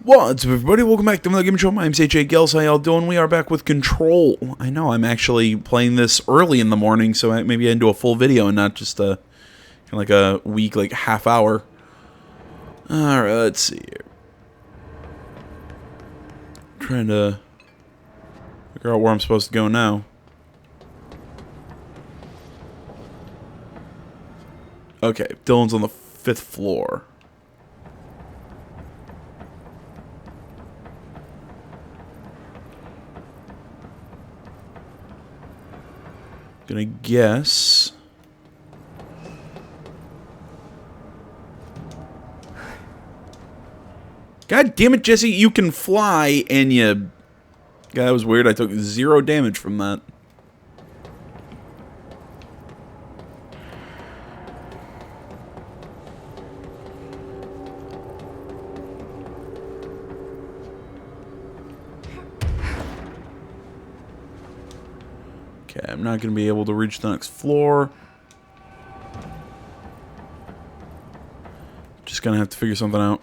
What's up, everybody? Welcome back to another Gaming Show. My name's AJ Gels. How y'all doing? We are back with Control. I know, I'm actually playing this early in the morning, so maybe I can do a full video and not just kind of like a week, like half hour. Alright, let's see here. Trying to figure out where I'm supposed to go now. Okay, Dylan's on the 5th floor. Gonna guess. God damn it, Jesse, you can fly and you... God, that was weird. I took 0 damage from that. Okay, I'm not going to be able to reach the next floor. Just going to have to figure something out.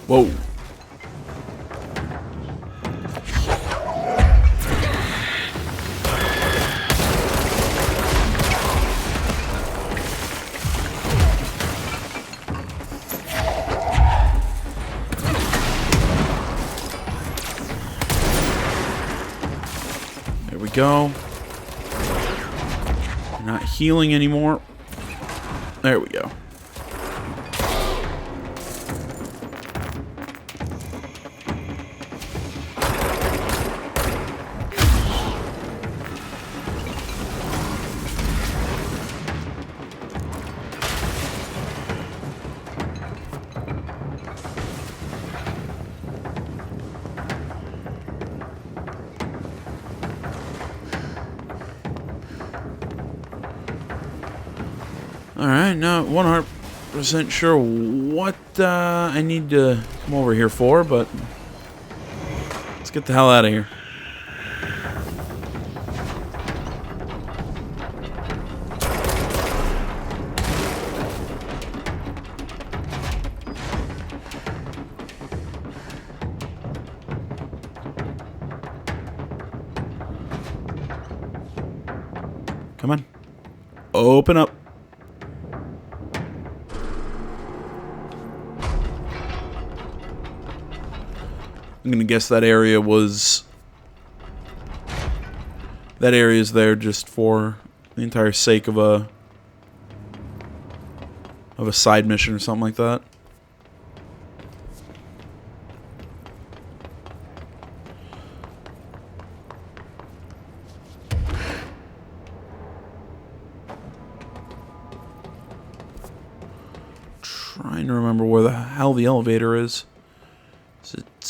Whoa. There we go. Not healing anymore. There we go. Alright, not 100% sure what I need to come over here for, but let's get the hell out of here. Come on. Open up. I'm gonna guess that area was... That area's there just for the entire sake of a side mission or something like that. Trying to remember where the hell the elevator is.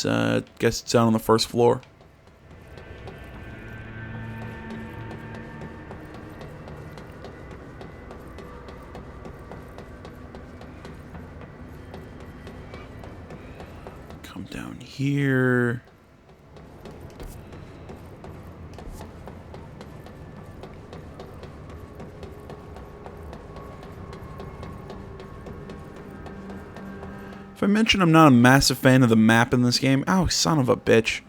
I guess it's down on the 1st floor. Come down here. If I mention I'm not a massive fan of the map in this game... Oh, son of a bitch.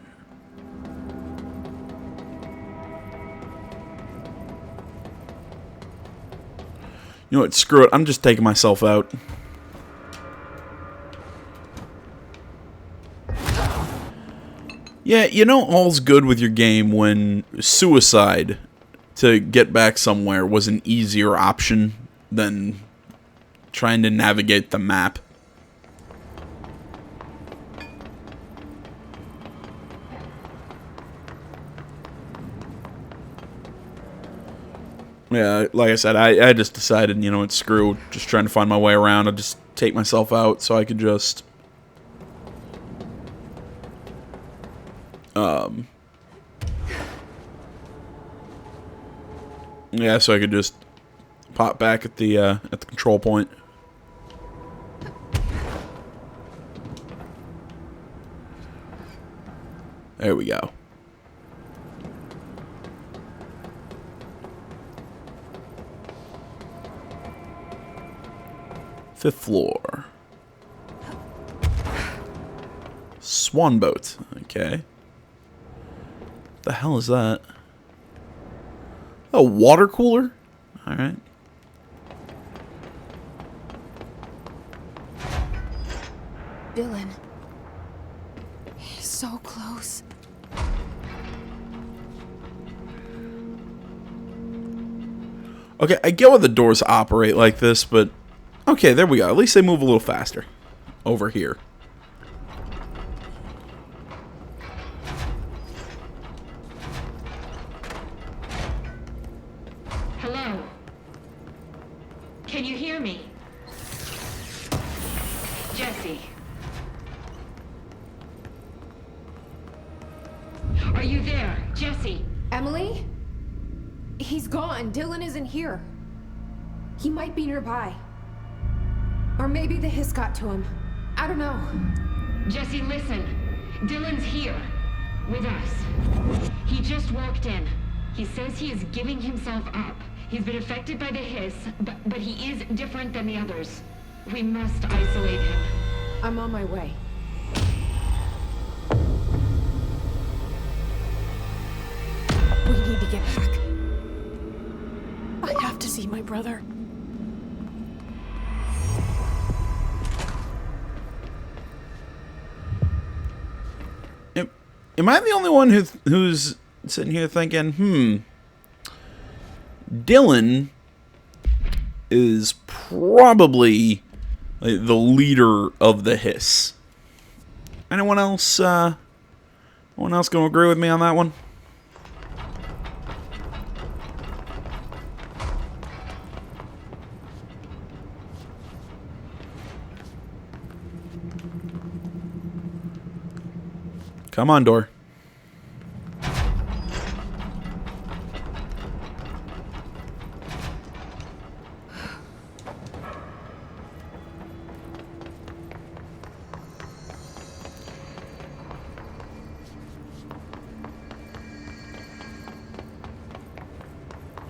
You know what? Screw it. I'm just taking myself out. Yeah, you know all's good with your game when suicide to get back somewhere was an easier option than trying to navigate the map. Yeah, like I said, I just decided, you know, it's screw, just trying to find my way around. I'll just take myself out so I could just... Yeah, so I could just pop back at the control point. There we go. Fifth floor. Swan boat. Okay. What the hell is that? A water cooler? Alright. Dylan. He's so close. Okay, I get why the doors operate like this, but... Okay, there we go. At least they move a little faster. Over here. Hello? Can you hear me? Jesse? Are you there? Jesse? Emily? He's gone. Dylan isn't here. He might be nearby. Or maybe the hiss got to him. I don't know. Jesse, listen. Dylan's here. With us. He just walked in. He says he is giving himself up. He's been affected by the hiss, but he is different than the others. We must isolate him. I'm on my way. We need to get back. I have to see my brother. Am I the only one who's sitting here thinking, Dylan is probably like, the leader of the hiss. Anyone else gonna agree with me on that one? Come on, door.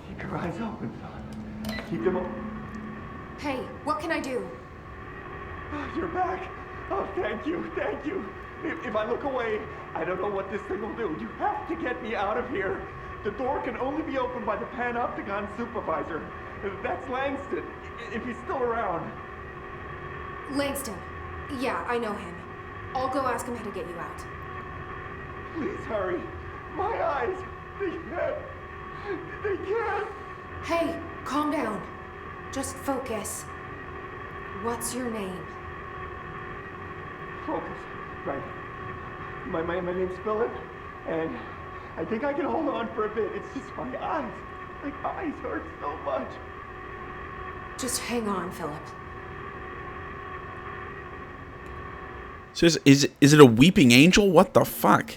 Keep your eyes open, son. Keep them open. Hey, what can I do? Oh, you're back. Oh, thank you, thank you. If I look away, I don't know what this thing will do. You have to get me out of here. The door can only be opened by the Panopticon supervisor. That's Langston, if he's still around. Langston. Yeah, I know him. I'll go ask him how to get you out. Please hurry. My eyes, they can't. Hey, calm down. Just focus. What's your name? Focus. Right. My name's Philip, and I think I can hold on for a bit. It's just my eyes. My eyes hurt so much. Just hang on, Philip. So is it a weeping angel? What the fuck?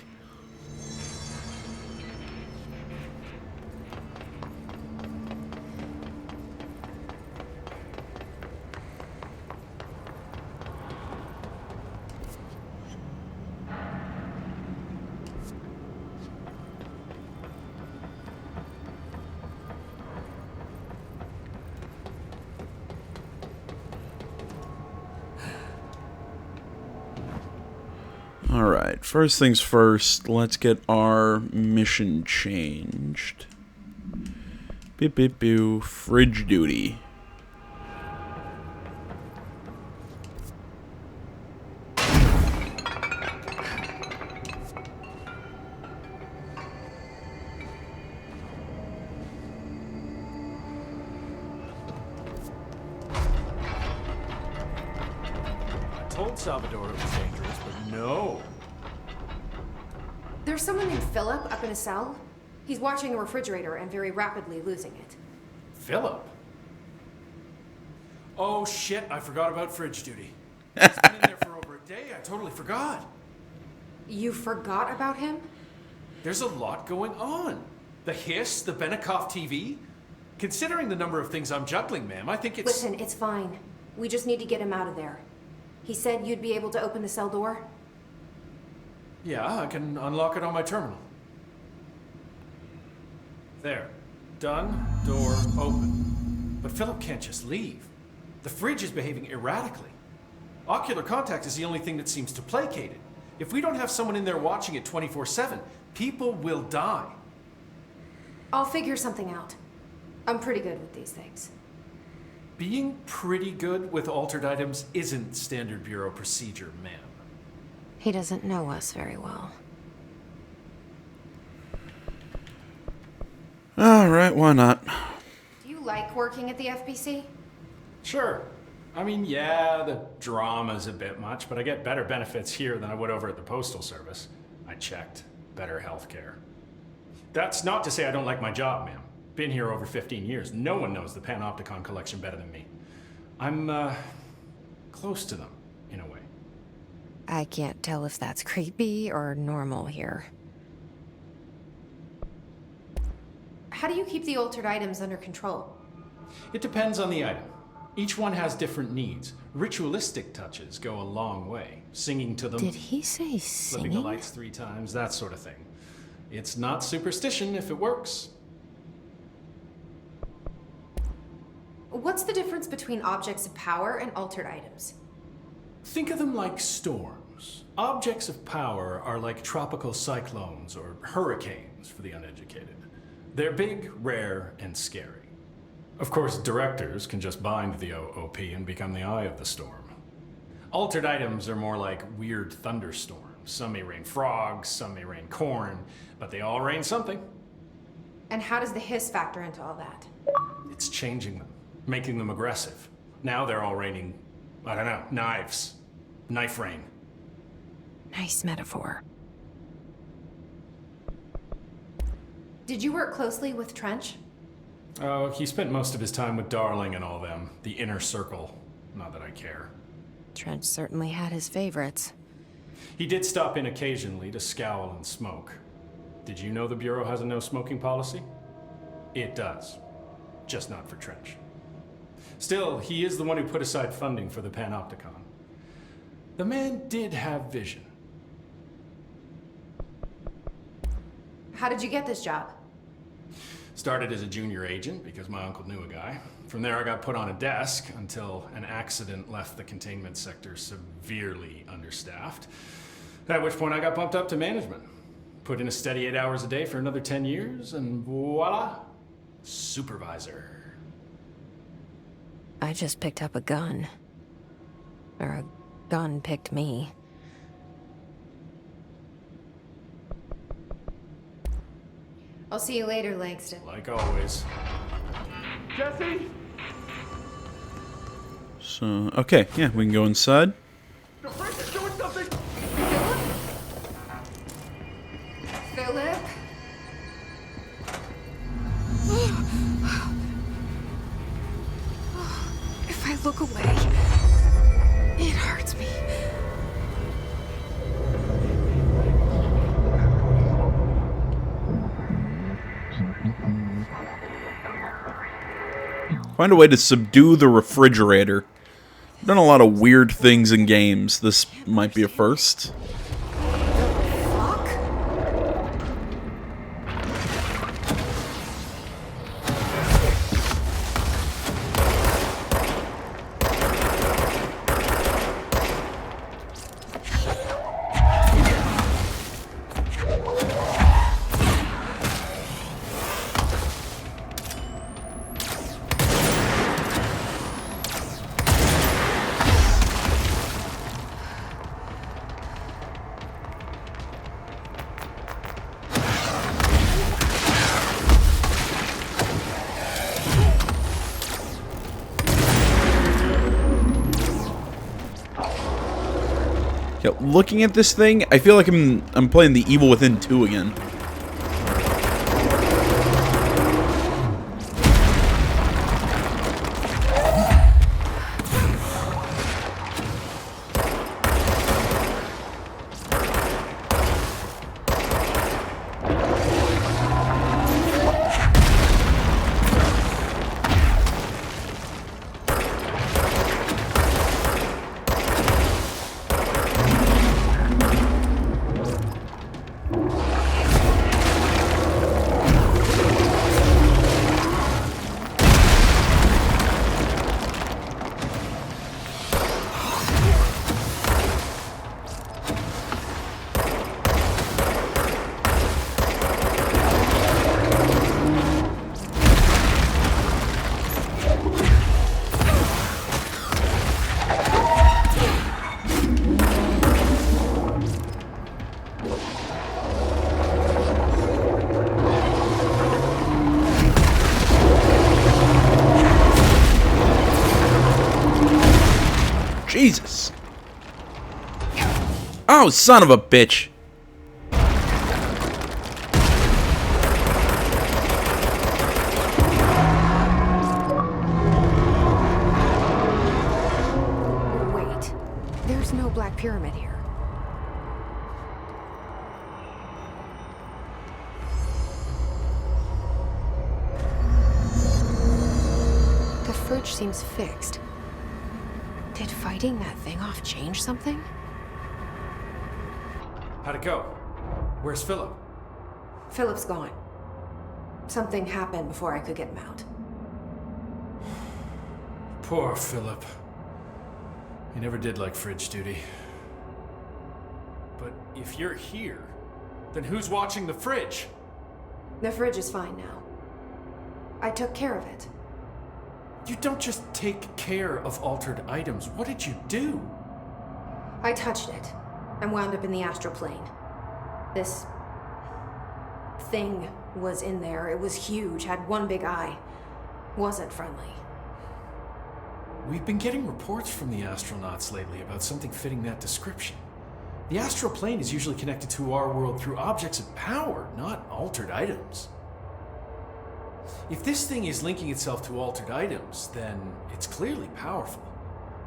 Alright, first things first, let's get our mission changed. Beep beep boo, fridge duty. I told Salvador it was dangerous, but no. There's someone named Philip up in a cell. He's watching a refrigerator and very rapidly losing it. Philip? Oh shit, I forgot about fridge duty. He's been in there for over a day. I totally forgot. You forgot about him? There's a lot going on. The hiss, the Benikoff TV. Considering the number of things I'm juggling, ma'am, I think it's... Listen, it's fine. We just need to get him out of there. He said you'd be able to open the cell door? Yeah, I can unlock it on my terminal. There. Done. Door open. But Philip can't just leave. The fridge is behaving erratically. Ocular contact is the only thing that seems to placate it. If we don't have someone in there watching it 24/7, people will die. I'll figure something out. I'm pretty good with these things. Being pretty good with altered items isn't standard bureau procedure, ma'am. He doesn't know us very well. Alright, why not? Do you like working at the FBC? Sure. I mean, yeah, the drama's a bit much, but I get better benefits here than I would over at the Postal Service. I checked. Better healthcare. That's not to say I don't like my job, ma'am. Been here over 15 years. No one knows the Panopticon collection better than me. I'm, close to them, in a way. I can't tell if that's creepy or normal here. How do you keep the altered items under control? It depends on the item. Each one has different needs. Ritualistic touches go a long way. Singing to them. Did he say Flipping the singing? lights 3 times, that sort of thing. It's not superstition if it works. What's the difference between objects of power and altered items? Think of them like storms. Objects of power are like tropical cyclones or hurricanes for the uneducated. They're big, rare, and scary. Of course, directors can just bind the OOP and become the eye of the storm. Altered items are more like weird thunderstorms. Some may rain frogs, some may rain corn, but they all rain something. And how does the hiss factor into all that? It's changing them, making them aggressive. Now they're all raining, I don't know, knives. Knife rain. Nice metaphor. Did you work closely with Trench? Oh, he spent most of his time with Darling and all them. The inner circle. Not that I care. Trench certainly had his favorites. He did stop in occasionally to scowl and smoke. Did you know the Bureau has a no smoking policy? It does. Just not for Trench. Still, he is the one who put aside funding for the Panopticon. The man did have vision. How did you get this job? Started as a junior agent because my uncle knew a guy. From there I got put on a desk until an accident left the containment sector severely understaffed. At which point I got bumped up to management. Put in a steady 8 hours a day for another 10 years and voila, supervisor. I just picked up a gun. Or a gun picked me. I'll see you later, Langston. Like always. Jesse! So, okay, yeah, we can go inside. The fridge is doing something! Philip? If I look away, it hurts me. Find a way to subdue the refrigerator. I've done a lot of weird things in games. This might be a first. Fuck? Yeah, looking at this thing, I feel like I'm playing the Evil Within 2 again. Jesus. Oh, son of a bitch. Wait. There's no Black Pyramid here. The fridge seems fixed. Did fighting that thing off change something? How'd it go? Where's Philip? Philip's gone. Something happened before I could get him out. Poor Philip. He never did like fridge duty. But if you're here, then who's watching the fridge? The fridge is fine now. I took care of it. You don't just take care of altered items. What did you do? I touched it and wound up in the astral plane. This thing was in there. It was huge, had one big eye. Wasn't friendly. We've been getting reports from the astronauts lately about something fitting that description. The astral plane is usually connected to our world through objects of power, not altered items. If this thing is linking itself to altered items, then it's clearly powerful.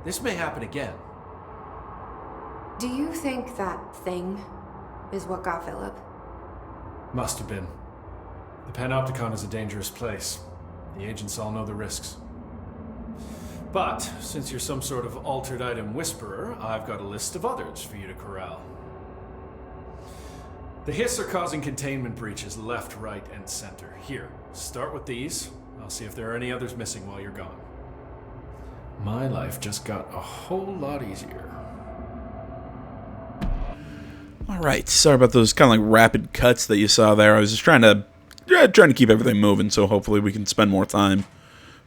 This may happen again. Do you think that thing is what got Philip? Must have been. The Panopticon is a dangerous place. The agents all know the risks. But, since you're some sort of altered item whisperer, I've got a list of others for you to corral. The Hiss are causing containment breaches left, right, and center. Here, start with these. I'll see if there are any others missing while you're gone. My life just got a whole lot easier. Alright, sorry about those kind of like rapid cuts that you saw there. I was just trying to keep everything moving, so hopefully we can spend more time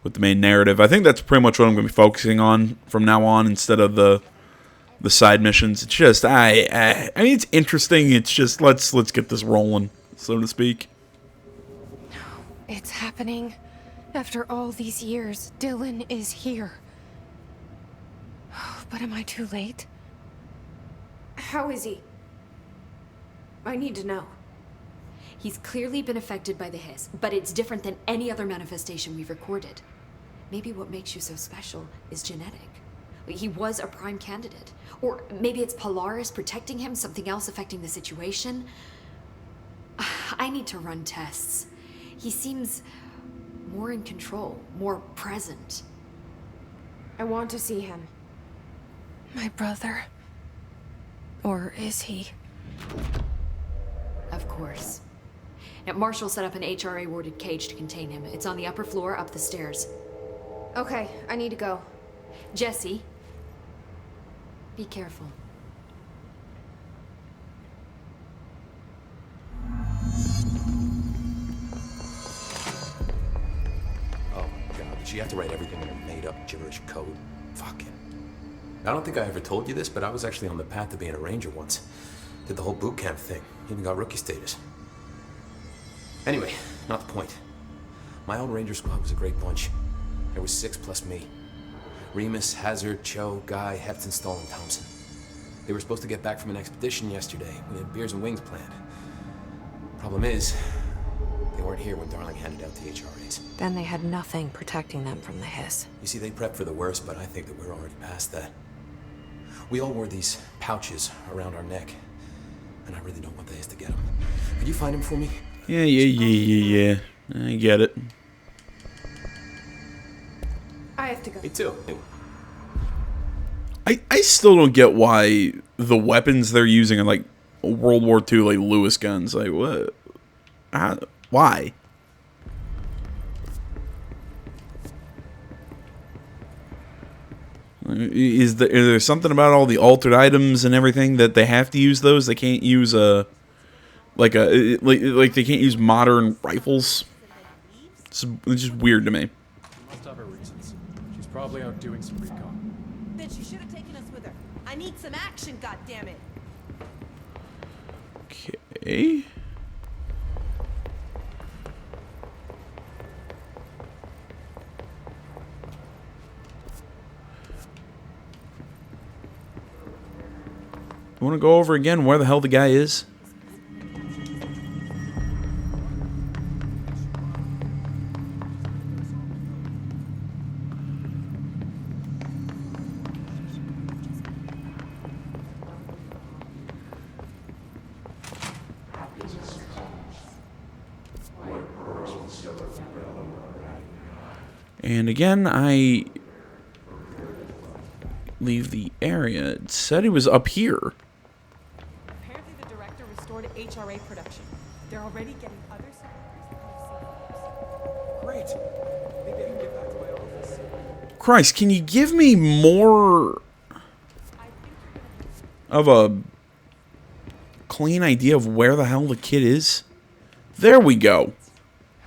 with the main narrative. I think that's pretty much what I'm going to be focusing on from now on instead of the side missions. It's just, I mean, it's interesting. It's just, let's get this rolling, so to speak. It's happening. After all these years, Dylan is here. But am I too late? How is he? I need to know. He's clearly been affected by the Hiss, but it's different than any other manifestation we've recorded. Maybe what makes you so special is genetic. He was a prime candidate. Or maybe it's Polaris protecting him, something else affecting the situation. I need to run tests. He seems more in control, more present. I want to see him. My brother. Or is he? Of course. Now, Marshall set up an HRA-warded cage to contain him. It's on the upper floor, up the stairs. Okay, I need to go. Jesse, be careful. Oh my god, did she have to write everything in a made-up gibberish code? Fucking. I don't think I ever told you this, but I was actually on the path to being a ranger once. Did the whole boot camp thing. Even got rookie status. Anyway, not the point. My old ranger squad was a great bunch. There was 6 plus me. Remus, Hazard, Cho, Guy, Hefton, Stahl, and Thompson. They were supposed to get back from an expedition yesterday. We had beers and wings planned. Problem is, they weren't here when Darling handed out the HRAs. Then they had nothing protecting them from the Hiss. You see, they prepped for the worst, but I think that we're already past that. We all wore these pouches around our neck, and I really don't want the Hiss to get them. Could you find them for me? Yeah. I get it. I have to go. Me too. I still don't get why the weapons they're using are like World War II, like Lewis guns. Like, what? Why? Is there something about all the altered items and everything that they have to use those? They can't use like they can't use modern rifles. It's just weird to me. She must have her reasons. She's probably out doing some recon. Then she should have taken us with her. I need some action, goddammit. Okay. You want to go over again where the hell the guy is? And again, I leave the area. It said he was up here. Apparently the director restored HRA production. They're already getting other Great. Maybe I can get back to my office. Christ, can you give me more of a clean idea of where the hell the kid is? There we go.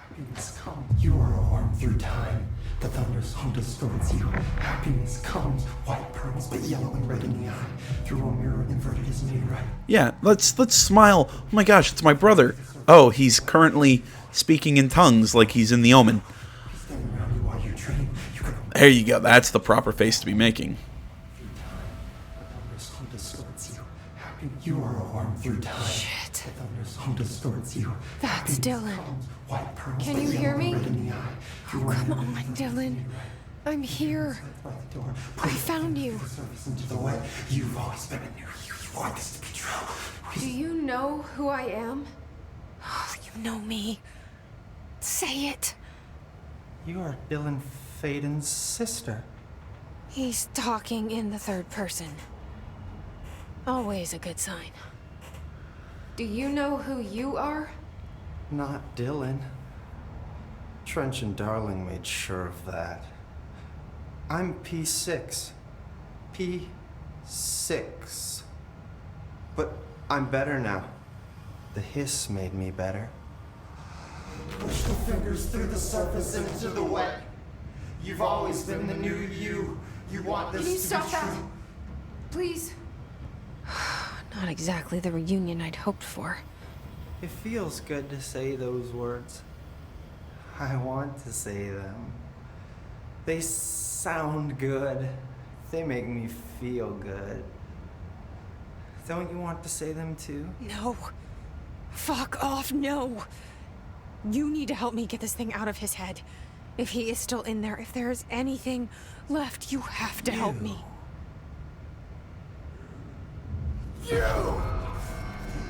Happiness comes. You are a worm through time. The thunderstorm distorts you. Happiness comes. White pearls, but yellow and red in the eye. Through a mirror inverted is made right. Yeah, let's smile. Oh my gosh, it's my brother. Oh, he's currently speaking in tongues like he's in the Omen. Stand around you while you dream. You could There you go. That's the proper face to be making. The thunderstorm distorts you. Happiness. You are a worm through time. Shit. The thunderstorm distorts you. That's Dylan. White pearls, Can but you hear yellow and me? red in the eye. Oh, come on, Dylan. I'm here. By the door. I found you. Surface into the wet. You've always been a new you. You want this to be true. Do you know who I am? Oh, you know me. Say it. You are Dylan Faden's sister. He's talking in the third person. Always a good sign. Do you know who you are? Not Dylan. Trench and Darling made sure of that. I'm P6. P6. But I'm better now. The hiss made me better. Push the fingers through the surface into the wet. You've always been the new you. You want this Can you to stop be that? true. Please? Not exactly the reunion I'd hoped for. It feels good to say those words. I want to say them. They sound good. They make me feel good. Don't you want to say them too? No. Fuck off, no. You need to help me get this thing out of his head. If he is still in there, if there is anything left, you have to help me.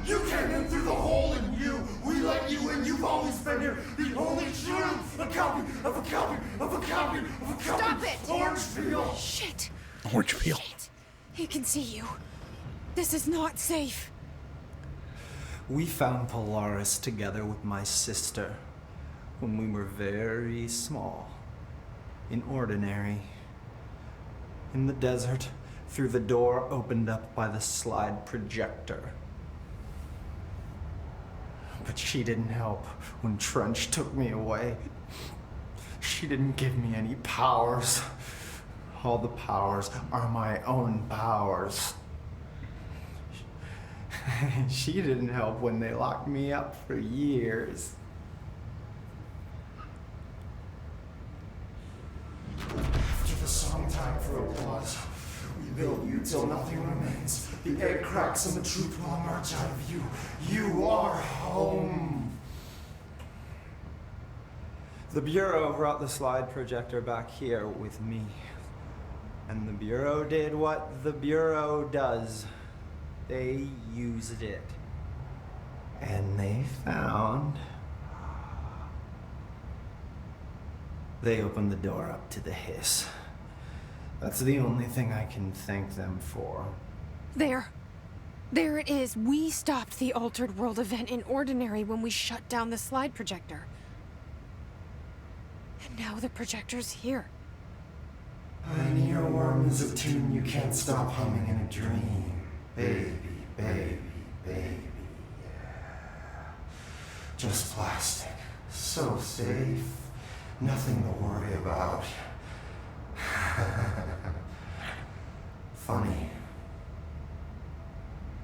You came in through the hole in you. We let you in. You've always been here. The only truth. A copy of a copy of a copy of a copy. Stop it! Orange peel. Shit. Orange peel. He can see you. This is not safe. We found Polaris together with my sister when we were very small. In Ordinary. In the desert, through the door opened up by the slide projector. But she didn't help when Trench took me away. She didn't give me any powers. All the powers are my own powers. She didn't help when they locked me up for years. After the song time for applause, we build you till nothing remains. The egg cracks and the truth will emerge out of you. You are home. The Bureau brought the slide projector back here with me. And the Bureau did what the Bureau does. They used it. And they found... They opened the door up to the hiss. That's the only thing I can thank them for. There. There it is. We stopped the Altered World event in Ordinary when we shut down the slide projector. And now the projector's here. An earworm is a tune you can't stop humming in a dream. Baby, baby, baby, yeah. Just plastic. So safe. Nothing to worry about. Funny.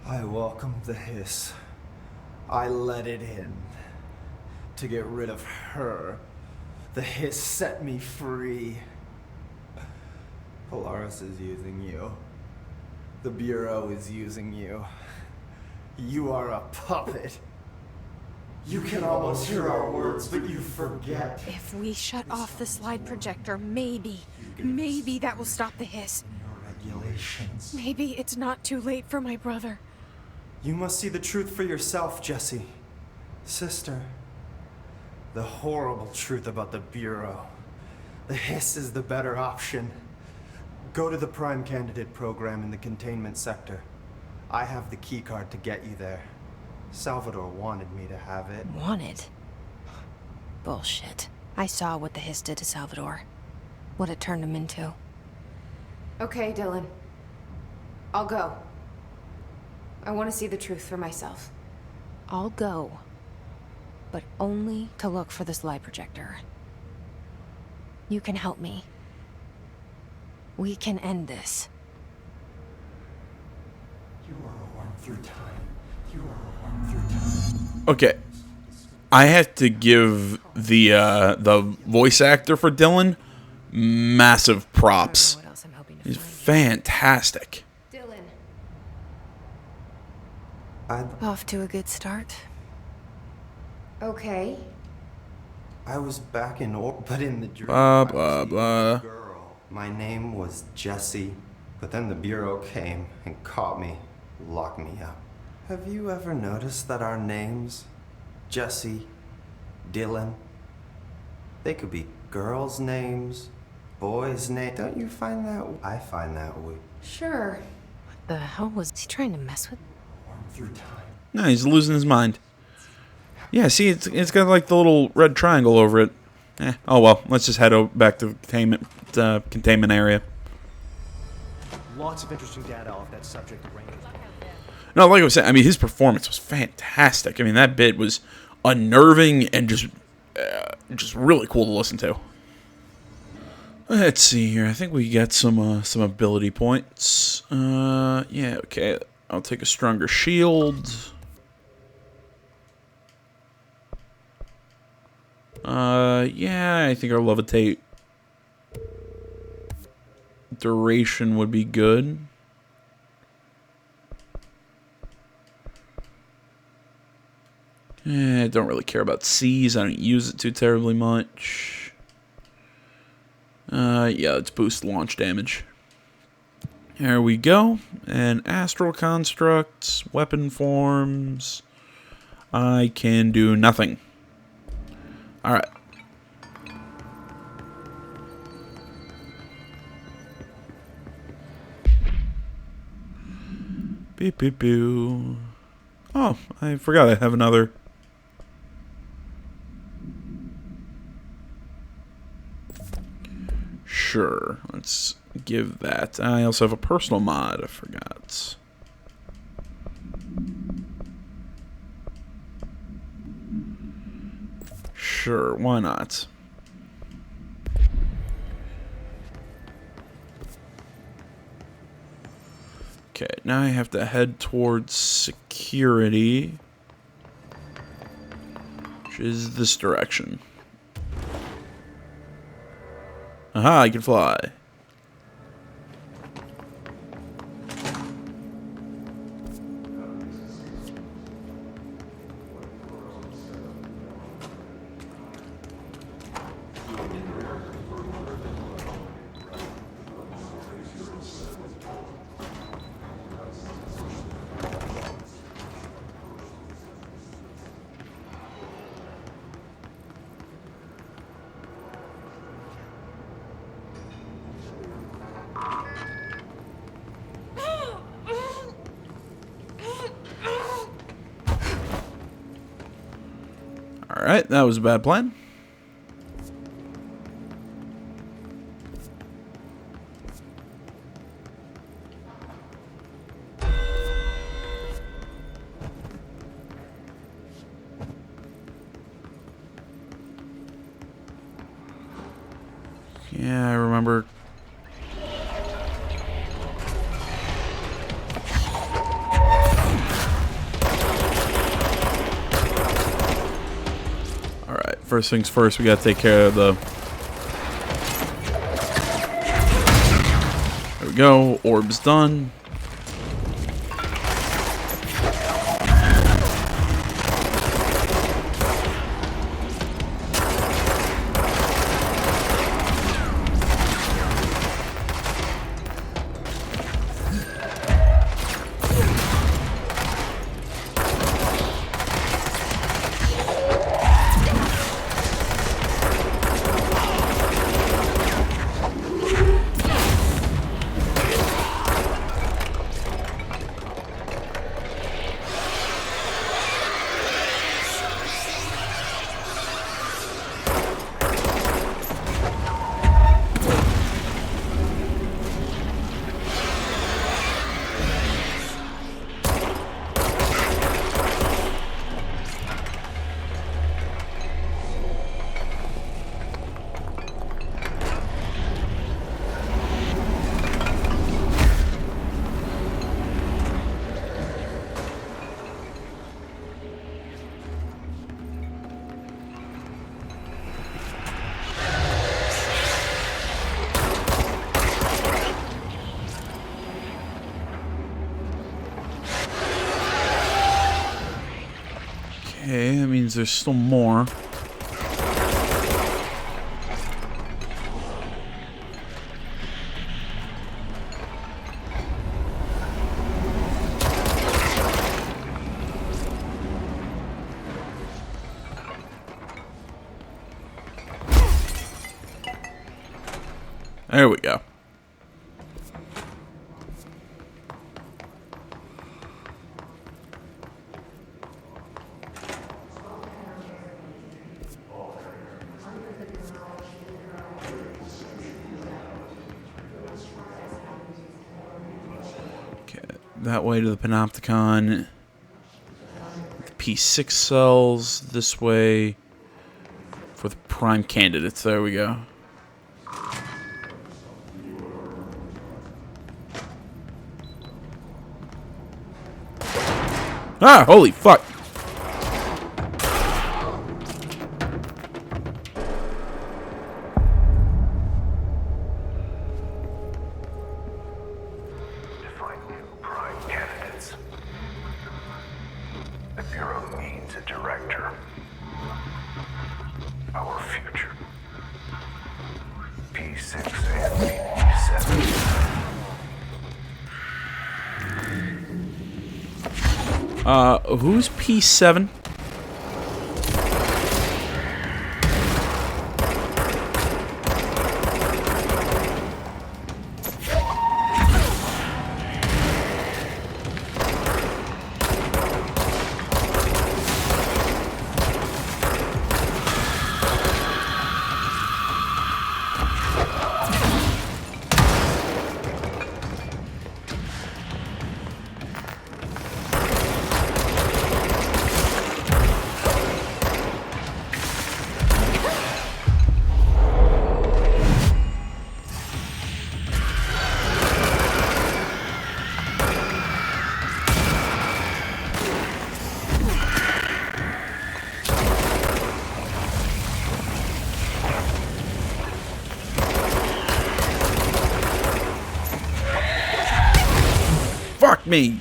I welcomed the hiss. I let it in. To get rid of her. The hiss set me free. Polaris is using you. The Bureau is using you. You are a puppet. You can almost hear our words, but you forget. If we shut off the slide projector, maybe that will stop the hiss. Regulations. Maybe it's not too late for my brother. You must see the truth for yourself, Jesse. Sister. The horrible truth about the Bureau. The hiss is the better option. Go to the Prime Candidate program in the containment sector. I have the keycard to get you there. Salvador wanted me to have it. Wanted? Bullshit. I saw what the hiss did to Salvador. What it turned him into. Okay, Dylan. I'll go. I want to see the truth for myself. I'll go. But only to look for the slide projector. You can help me. We can end this. You are a worm through time. You are a worm through time. Okay. I have to give the voice actor for Dylan massive props. He's fantastic. Dylan. Off to a good start. Okay. I was back in but in the dream. Blah, blah, blah. Girl. My name was Jesse, but then the Bureau came and caught me, locked me up. Have you ever noticed that our names, Jesse, Dylan, they could be girls' names, boys' names? Don't you find that? I find that weird. Sure. What the hell was he trying to mess with? Through time. No, he's losing his mind. Yeah, see, it's got like the little red triangle over it. Oh well, let's just head back to the containment area. Lots of interesting data off that subject. No, like I was saying, I mean, his performance was fantastic. I mean, that bit was unnerving and just really cool to listen to. Let's see here. I think we got some ability points. Yeah, okay. I'll take a stronger shield. Yeah, I think our levitate duration would be good. I don't really care about C's. I don't use it too terribly much. Yeah, let's boost launch damage. There we go. And astral constructs, weapon forms. I can do nothing. Alright. Beep beep boo. Oh, I forgot I have another. Sure, let's give that. I also have a personal mod, I forgot. Sure, why not? Okay, now I have to head towards security, which is this direction. Aha, I can fly. Alright, that was a bad plan. Yeah, I remember. First things first, we gotta take care of the... There we go, orb's done. means there's still more. There we go. Okay, that way to the Panopticon. The P6 cells this way for the prime candidates. There we go. Ah, holy fuck. Define new prime candidates. The Bureau needs a director. Our future. P6 and P7. Who's P7? Fuck me.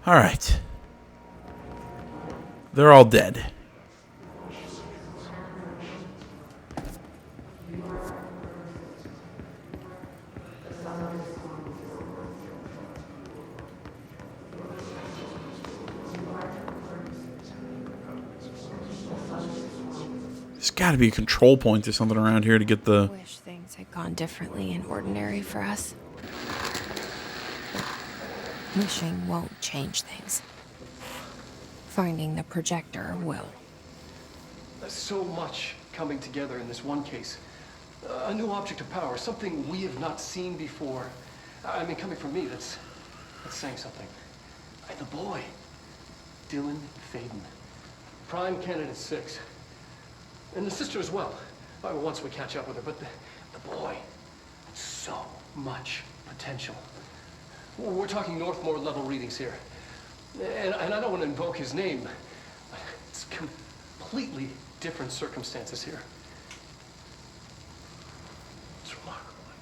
All right. They're all dead. There's got to be a control point or something around here to get the... I wish things had gone differently in Ordinary for us. Wishing won't change things. Finding the projector will. There's so much coming together in this one case. A new object of power, something we have not seen before. I mean, coming from me, that's saying something. And the boy, Dylan Faden, Prime Candidate 6. And the sister as well. Once we catch up with her, but the boy, so much potential. We're talking Northmore level readings here. And I don't want to invoke his name, but it's completely different circumstances here. It's remarkable.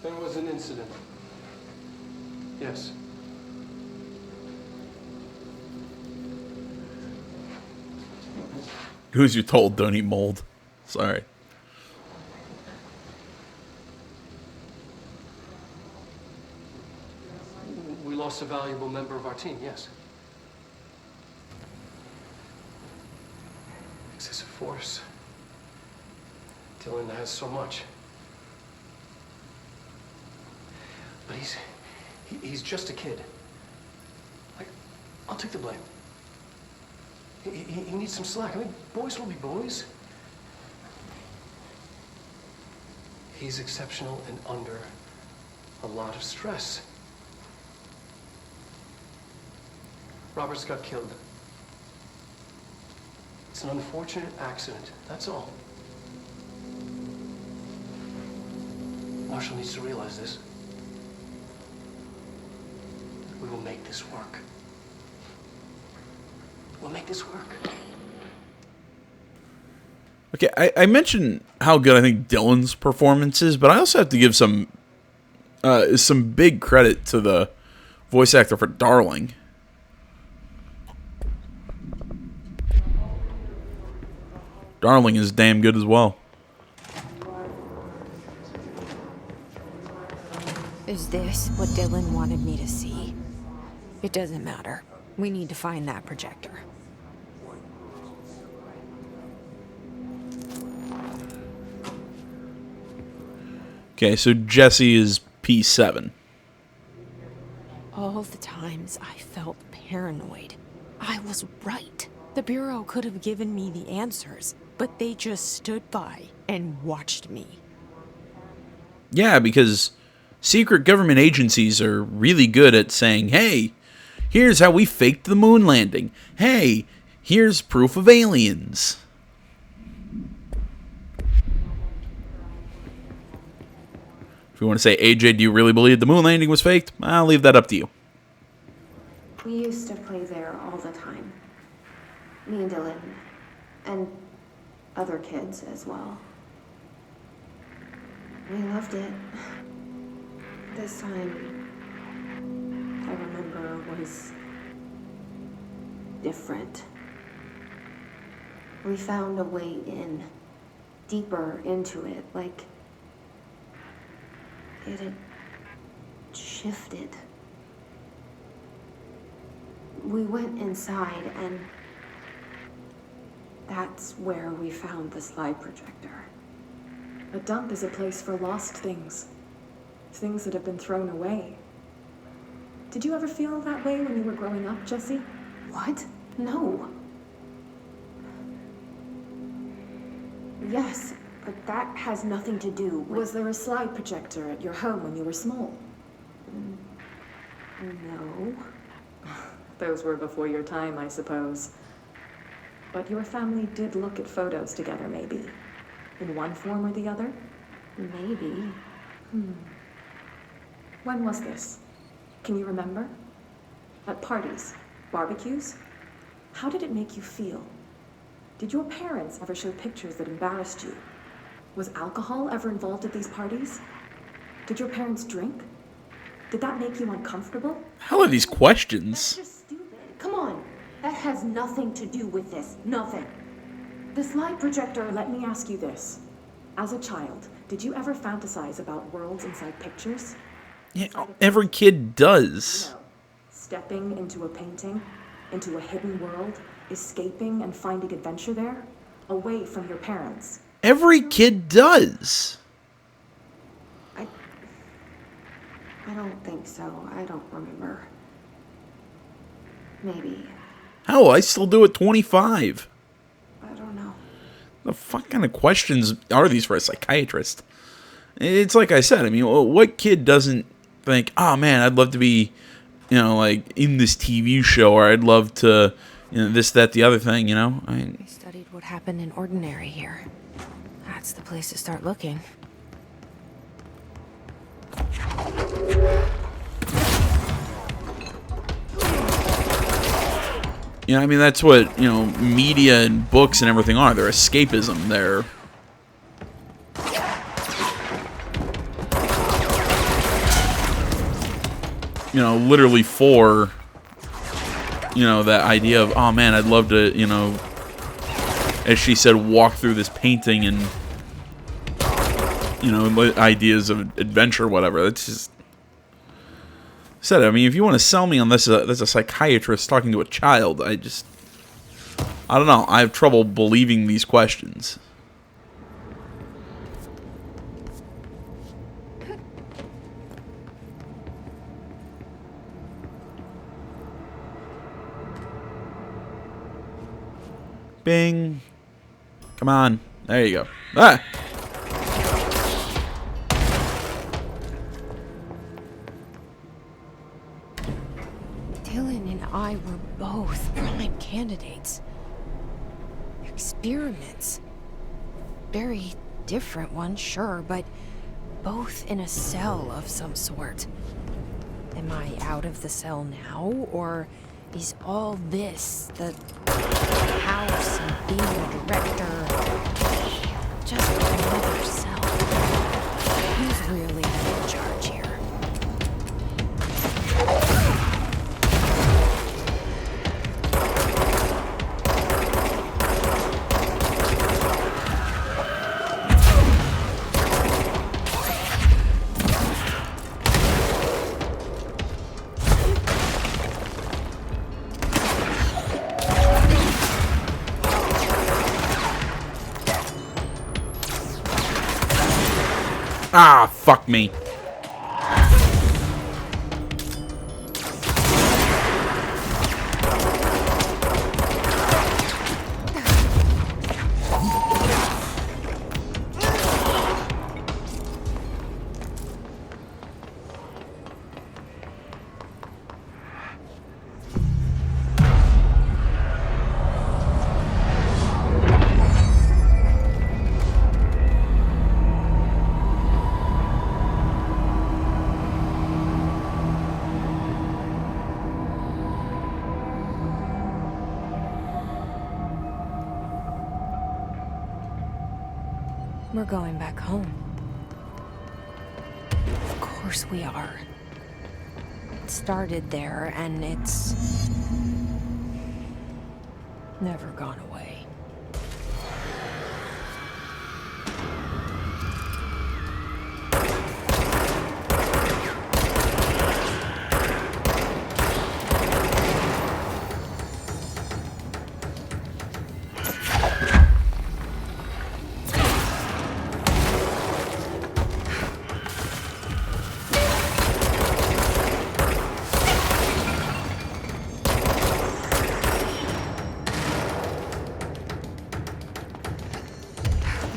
There was an incident Who's you told don't eat mold? Sorry. We lost a valuable member of our team, yes. Excessive force. Dylan has so much. But he's just a kid. I'll take the blame. He needs some slack. I mean, boys will be boys. He's exceptional and under a lot of stress. Roberts got killed. It's an unfortunate accident, that's all. Marshall needs to realize this. We will make this work. We'll make this work. Okay, I mentioned how good I think Dylan's performance is, but I also have to give some big credit to the voice actor for Darling. Darling is damn good as well. Is this what Dylan wanted me to see? It doesn't matter. We need to find that projector. Okay, so Jesse is P7. All the times I felt paranoid, I was right. The Bureau could have given me the answers, but they just stood by and watched me. Yeah, because secret government agencies are really good at saying, hey, here's how we faked the moon landing. Hey, here's proof of aliens. If you want to say, AJ, do you really believe the moon landing was faked? I'll leave that up to you. We used to play there all the time. Me and Dylan. And other kids as well. We loved it. This time, I remember, was different. We found a way in, deeper into it, like it had shifted. We went inside, and that's where we found the slide projector. A dump is a place for lost things. Things that have been thrown away. Did you ever feel that way when you were growing up, Jesse? What? No. Yes, but that has nothing to do with... Was there a slide projector at your home when you were small? No. Those were before your time, I suppose. But your family did look at photos together, maybe. In one form or the other? Maybe. When was this? Can you remember? At parties? Barbecues? How did it make you feel? Did your parents ever show pictures that embarrassed you? Was alcohol ever involved at these parties? Did your parents drink? Did that make you uncomfortable? How are these questions? That's just stupid. Come on. That has nothing to do with this. Nothing. The slide projector, let me ask you this. As a child, did you ever fantasize about worlds inside pictures? Yeah, every kid does. No. Stepping into a painting, into a hidden world, escaping and finding adventure there, away from your parents. Every kid does. I don't think so. I don't remember. Maybe. Hell, I still do at 25. I don't know. The fuck kind of questions are these for a psychiatrist? It's like I said, I mean, what kid doesn't think, oh man, I'd love to be, like in this TV show, or I'd love to, this, that, the other thing, We studied what happened in Ordinary here. That's the place to start looking. I mean, that's what, media and books and everything are. They're escapism. They're... literally for, that idea of, oh man, I'd love to, as she said, walk through this painting and, you know, ideas of adventure, whatever. That's just... Said, I mean, if you want to sell me on this as a psychiatrist talking to a child, I don't know. I have trouble believing these questions. Bing. Come on. There you go. Ah! Dylan and I were both prime candidates. Experiments. Very different ones, sure, but both in a cell of some sort. Am I out of the cell now, or is all this, the house and being a director, just another cell? Who's really in charge here? Ah, fuck me. We're going back home. Of course we are. It started there, and it's never gone away.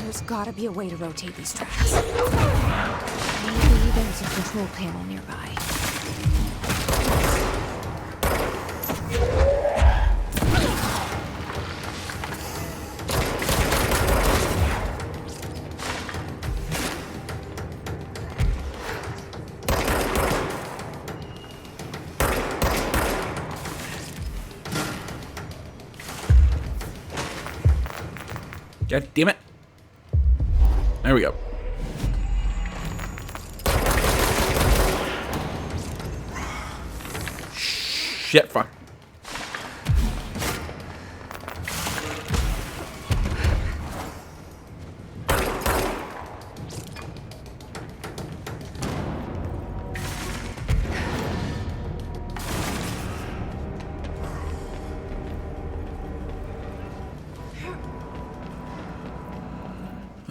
There's gotta be a way to rotate these tracks. Maybe there's a control panel nearby. God damn it. There we go. Shit, fuck.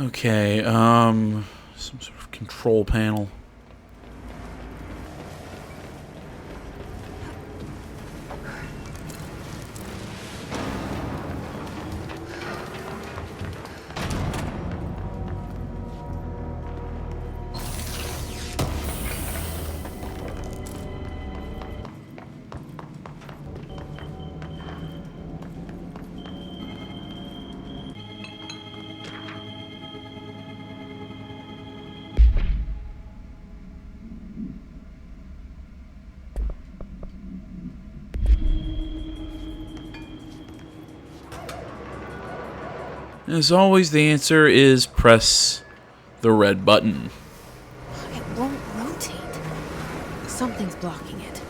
Okay, some sort of control panel. As always, the answer is press the red button. It won't rotate. Something's blocking it.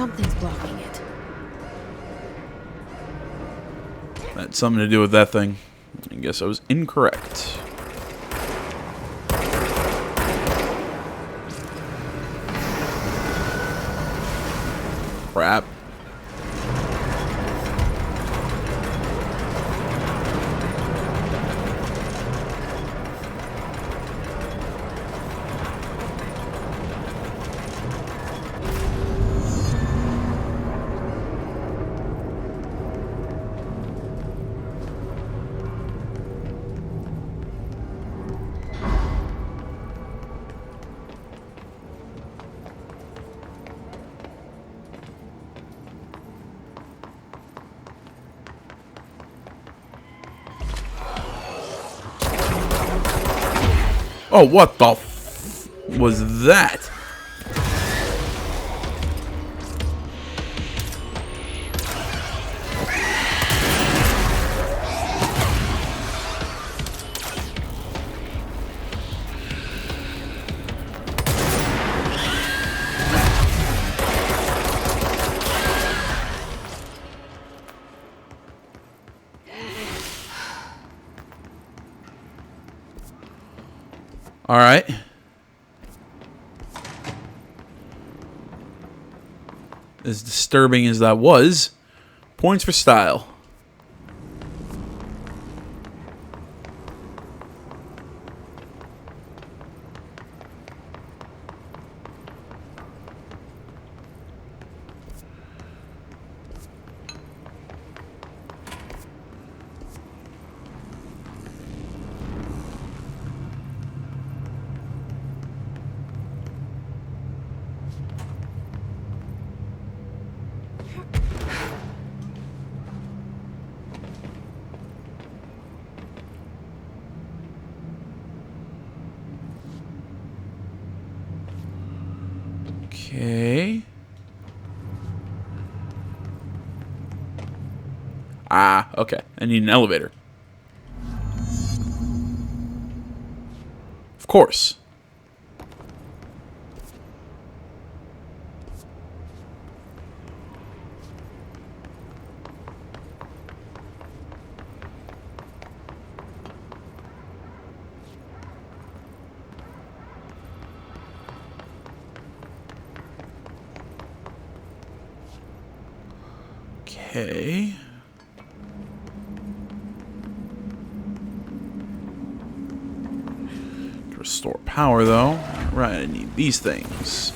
Something's blocking it. That's something to do with that thing. I guess I was incorrect. Crap. Oh, what the f was that? All right. As disturbing as that was, points for style. Okay. Ah, okay. I need an elevator. Of course. Okay. To restore power, though. Right, I need these things.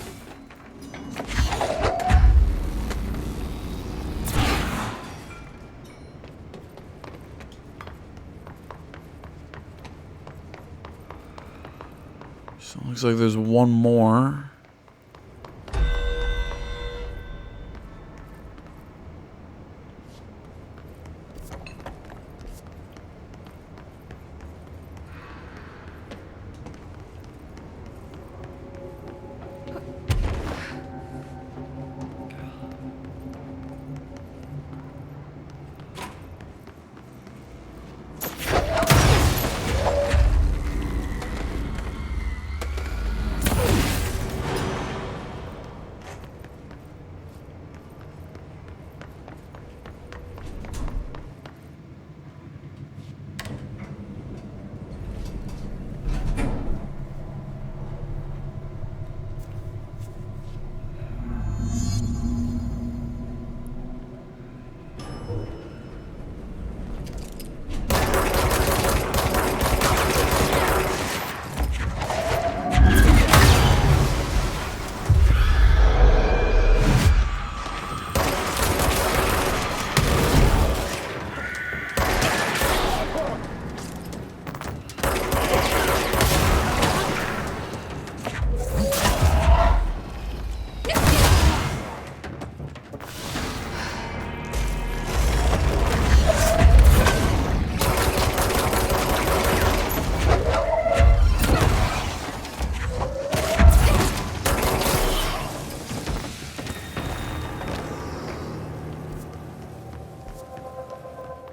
So it looks like there's one more.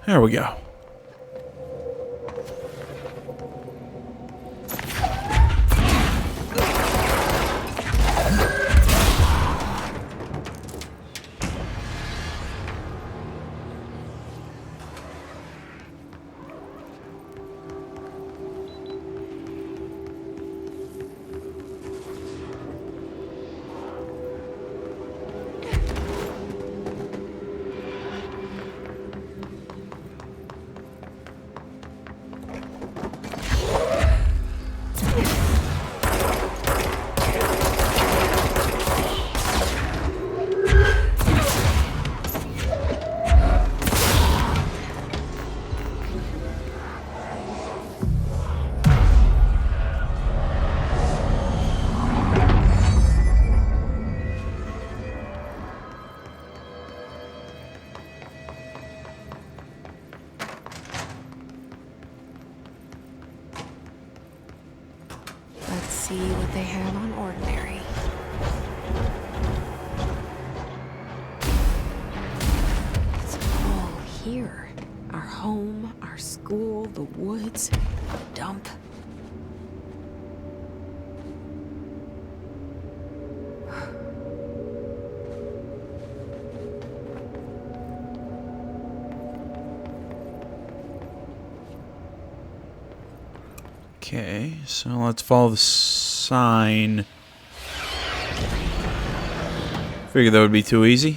There we go. see what they have on Ordinary. It's all here. Our home, our school, the woods, the dump. Okay, so let's follow the sign. Figured that would be too easy.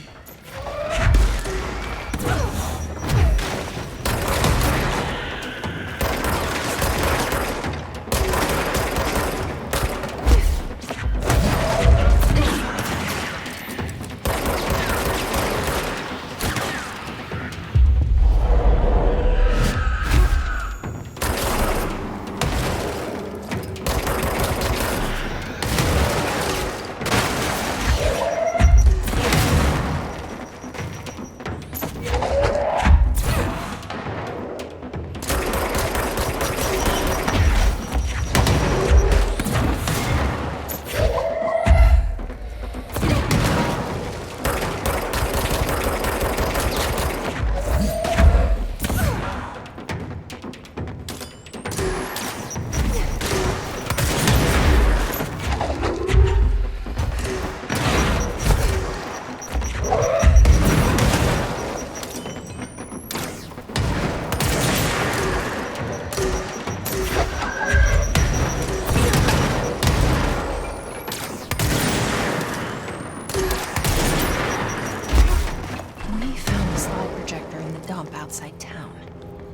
Outside town.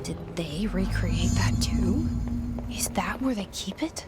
Did they recreate that too? Is that where they keep it?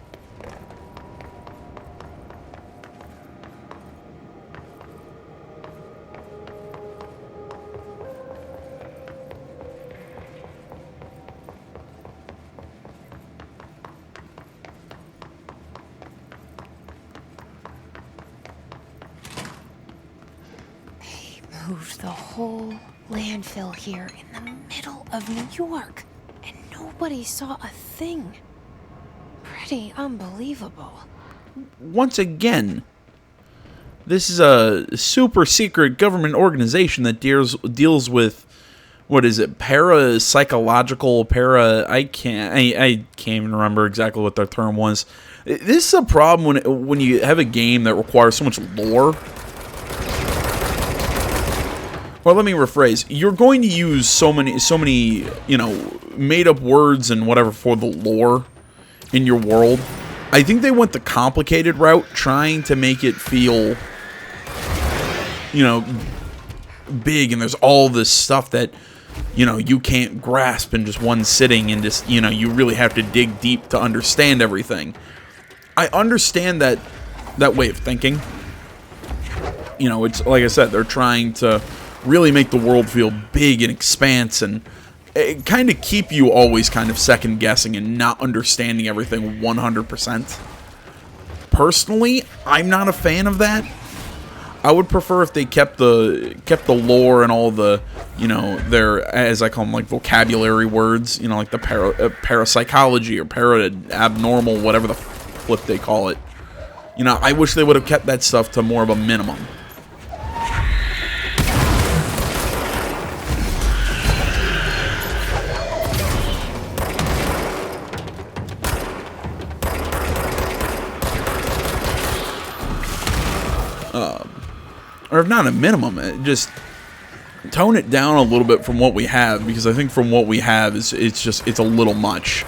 They moved the whole landfill here in the middle of New York, and nobody saw a thing. Pretty unbelievable. Once again, this is a super secret government organization that deals with, what is it, parapsychological, I can't even remember exactly what their term was. This is a problem when you have a game that requires so much lore. Well, let me rephrase. You're going to use so many, you know, made-up words and whatever for the lore in your world. I think they went the complicated route, trying to make it feel, you know, big, and there's all this stuff that, you know, you can't grasp in just one sitting, and just, you know, you really have to dig deep to understand everything. I understand that way of thinking. You know, it's like I said, they're trying to really make the world feel big and expanse, and kind of keep you always kind of second guessing and not understanding everything 100%. Personally, I'm not a fan of that. I would prefer if they kept the lore and all the, you know, their, as I call them, like vocabulary words, you know, like the parapsychology or para-abnormal, whatever the flip they call it. You know, I wish they would have kept that stuff to more of a minimum. Or if not a minimum, just tone it down a little bit from what we have, because I think from what we have it's a little much.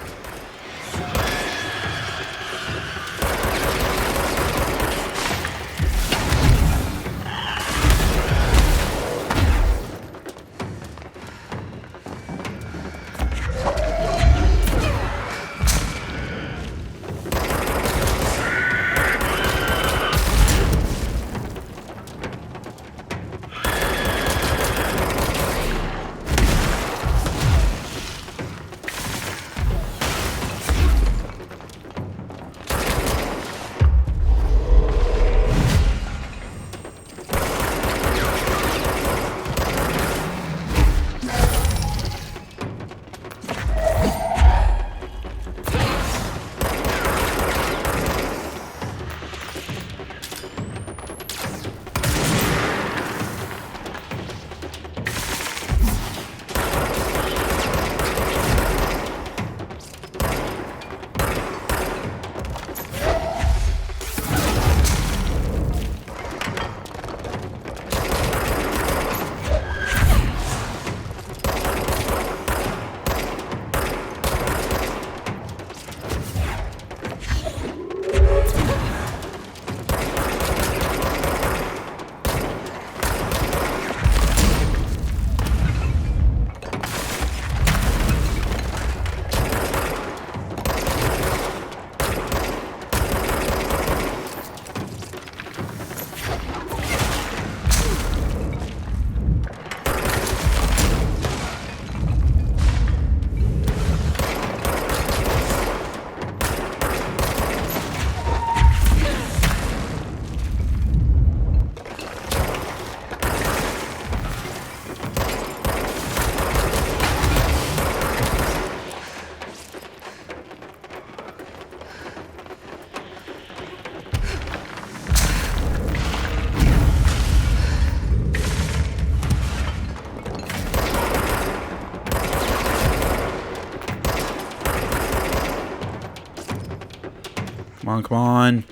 Come on, come on.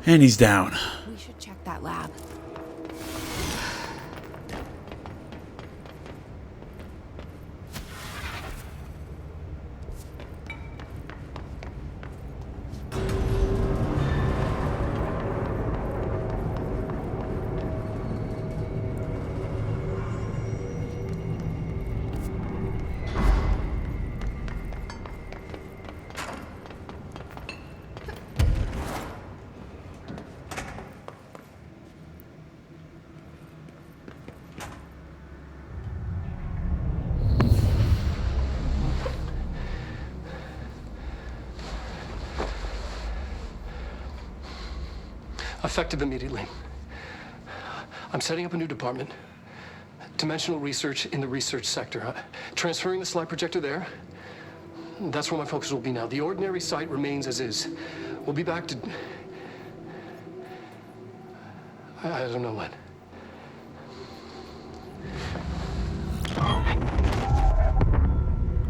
And he's down. We should check that lab. Effective immediately. I'm setting up a new department. Dimensional research in the research sector. Transferring the slide projector there. That's where my focus will be now. The ordinary site remains as is. We'll be back to... I don't know when.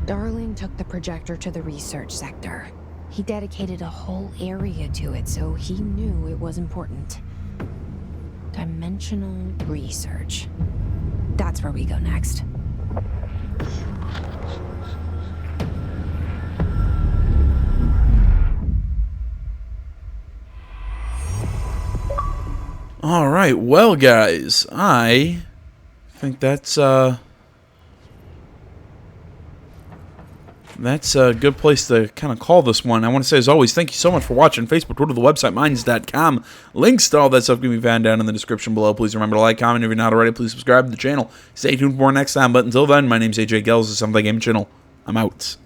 Darling took the projector to the research sector. He dedicated a whole area to it, so he knew it was important. Dimensional research. That's where we go next. All right, well, guys, I think that's a good place to kind of call this one. I want to say, as always, thank you so much for watching. Facebook, Twitter, the website, minds.com. Links to all that stuff can be found down in the description below. Please remember to like, comment. If you're not already, please subscribe to the channel. Stay tuned for more next time. But until then, my name's AJ Gels. This is Something Game Channel. I'm out.